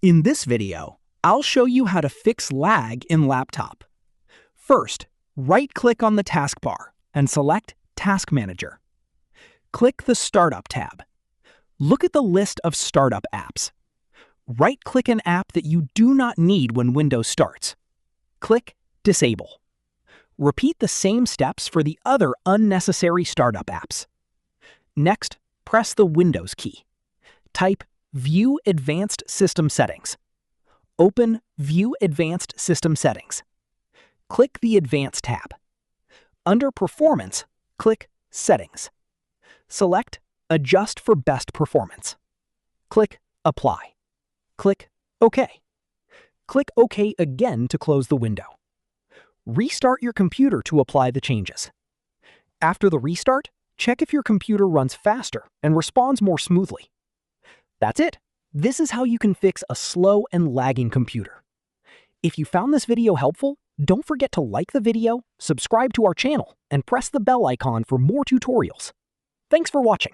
In this video, I'll show you how to fix lag in Laptop. First, right-click on the taskbar and select Task Manager. Click the Startup tab. Look at the list of startup apps. Right-click an app that you do not need when Windows starts. Click Disable. Repeat the same steps for the other unnecessary startup apps. Next, press the Windows key. Type View Advanced System Settings. Open View Advanced System Settings. Click the Advanced tab. Under Performance, click Settings. Select Adjust for Best Performance. Click Apply. Click OK. Click OK again to close the window. Restart your computer to apply the changes. After the restart, check if your computer runs faster and responds more smoothly. That's it. This is how you can fix a slow and lagging computer. If you found this video helpful, don't forget to like the video, subscribe to our channel, and press the bell icon for more tutorials. Thanks for watching.